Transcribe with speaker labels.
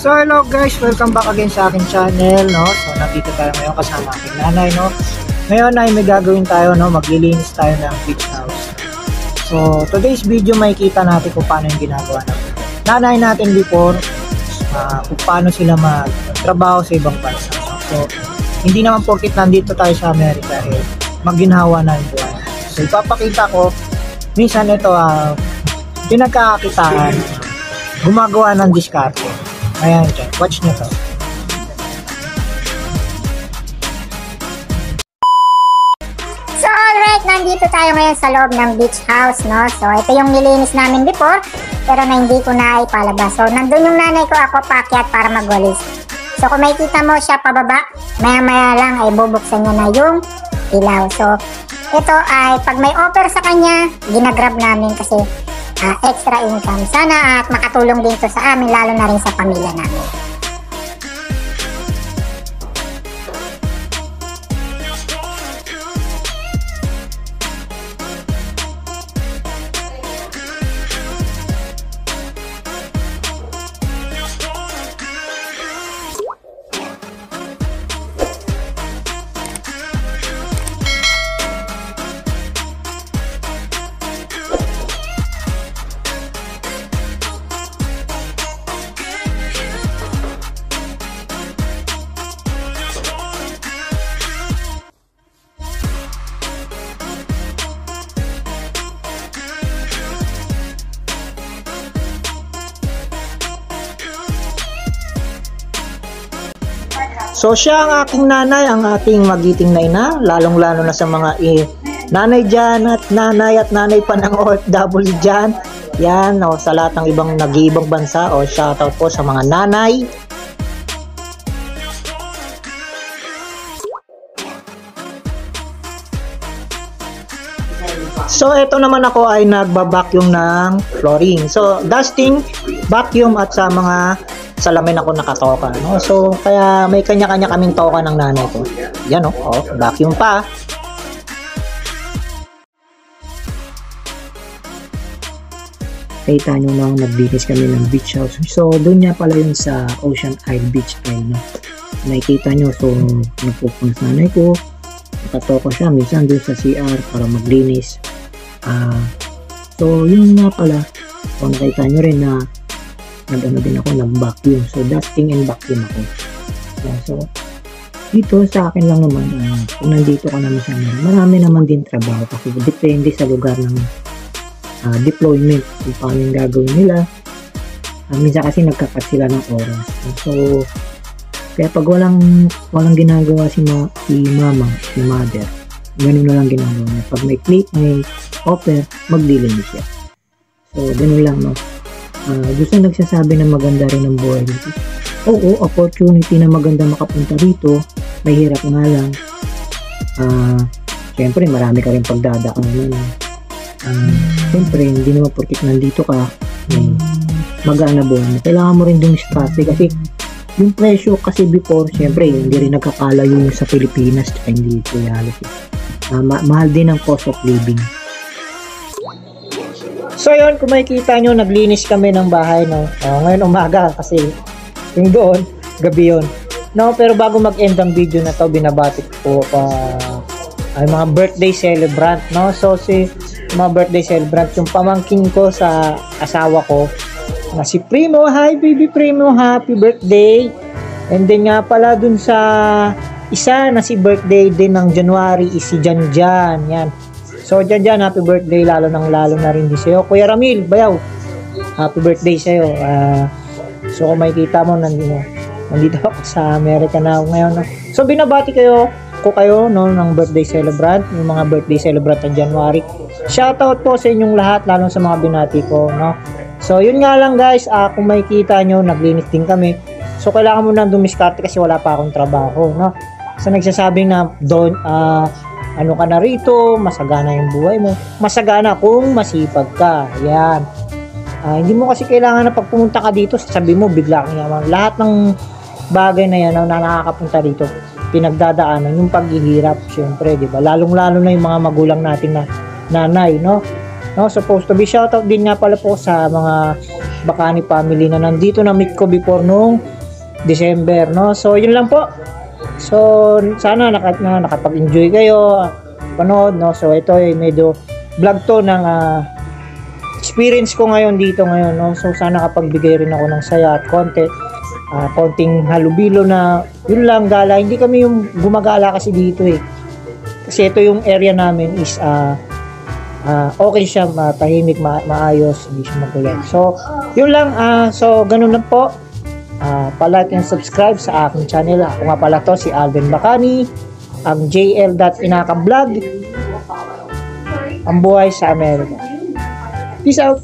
Speaker 1: So hello guys, welcome back again sa aking channel, no? So nandito tayo ngayon kasama aking nanay, no? Ngayon ay may gagawin tayo, no? Maglilinis tayo ng beach house. So today's video makikita natin kung paano yung ginagawa ng nanay natin before, kung paano sila magtrabaho sa ibang bansa. So hindi naman porket nandito tayo sa Amerika eh magginhawa na yung buhay. So ipapakita ko minsan ito pinagkakakitaan gumagawa ng diskarte. Ayan, watch nyo to.
Speaker 2: So alright, nandito tayo ngayon sa loob ng beach house, no? So ito yung nilinis namin before, pero na hindi ko na ipalabas. So nandun yung nanay ko, ako paakyat para magwalis. So kung makikita mo siya pababa, maya lang ay bubuksan niya na yung ilaw. So ito ay pag may offer sa kanya, ginagrab namin kasi extra income. Sana at makatulong din to sa amin, lalo na rin sa pamilya namin.
Speaker 1: So siya ang aking nanay, ang ating magiting na ina, lalong-lalo na sa mga nanay dyan at nanay pa ng OFW dyan. Yan, sa lahat ng ibang nag-iibang bansa, shoutout po sa mga nanay. So ito naman ako ay nagba-vacuum ng flooring. So dusting, vacuum at sa mga salamin ako nakatoka, no? So kaya may kanya-kanya kaming toka ng nanay ko. Yan vacuum pa. Kita nyo lang, naglinis kami ng beach house. So doon niya pala yun sa Ocean Isle Beach Isle, no? Nakikita nyo, so nagpupunas nanay ko, nakatoka siya minsan doon sa CR para maglinis. So yun nga pala, so nakita nyo rin na nag-ano din ako, nag-vacuum. So dusting and vacuum ako. So dito sa akin lang naman, kung nandito ka naman sa amin, marami naman din trabaho kasi depende sa lugar ng deployment kung paano yung gagawin nila. Minsan kasi nagkakat sila ng oras. So kaya pag walang ginagawa si mama, si mother, ganun na lang ginagawa niya. Pag may click, may offer, maglilinis siya. So ganun lang, no? Gusto nagsasabi na maganda rin ang buhay dito. Oo, opportunity na maganda makapunta rito. Mahirap nga lang. Siyempre, marami ka rin pagdadaanan. Siyempre, hindi naman porkit nandito ka, magaan na buhay mo. Kailangan mo rin dumiskarte kasi yung presyo kasi before, siyempre, hindi rin nagkakalayo yung sa Pilipinas at hindi ito reality. Mahal din ang cost of living. So yun, kung makikita nyo, naglinis kami ng bahay, no? Ngayon umaga kasi yung doon, gabi yun. No, pero bago mag-end ang video na to, binabati ko ay mga birthday celebrant, no? So mga birthday celebrant, yung pamangkin ko sa asawa ko, na si Primo. Hi baby Primo, happy birthday. And then nga pala dun sa isa na si birthday din ng January is si Janjan. Yan. So Janjan, happy birthday, lalo na rin din sa'yo. Kuya Ramil, bayaw, happy birthday sa'yo. So kung makikita mo, nandito ako sa Amerika na ako ngayon. No? So, binabati ko kayo no, ng birthday celebrant, yung mga birthday celebrant ng January. Shoutout po sa inyong lahat, lalo sa mga binati ko. No? So, yun nga lang guys, kung makikita nyo, naglinis din kami. So, kailangan mo na dumiskarte kasi wala pa akong trabaho. No? So, nagsasabing na doon, ano ka na rito, masagana yung buhay mo. Masagana kung masipag ka. Yan. Hindi mo kasi kailangan na pag pumunta ka dito, sabi mo, bigla kang yaman. Lahat ng bagay na yan na nakakapunta dito, pinagdadaanan yung paghihirap, syempre, di ba? Lalong-lalo na yung mga magulang natin na nanay, no? No, supposed to be shoutout din nga pala po sa mga Bacani family na nandito na meet ko before nung December, no? So, yun lang po. So, sana nakapag-enjoy kayo, panood, no? So, ito ay medyo vlog to ng experience ko ngayon dito ngayon, no? So, sana kapagbigay rin ako ng saya at konting halubilo na yun lang, gala. Hindi kami yung gumagala kasi dito eh. Kasi ito yung area namin is okay siya, tahimik, maayos, hindi siya magulo. So, yun lang. So, ganun lang po. Pa-like and subscribe sa aking channel. Ako nga pala to, si Alden Bacani, ang JL.Inakablog, ang buhay sa Amerika. Peace out!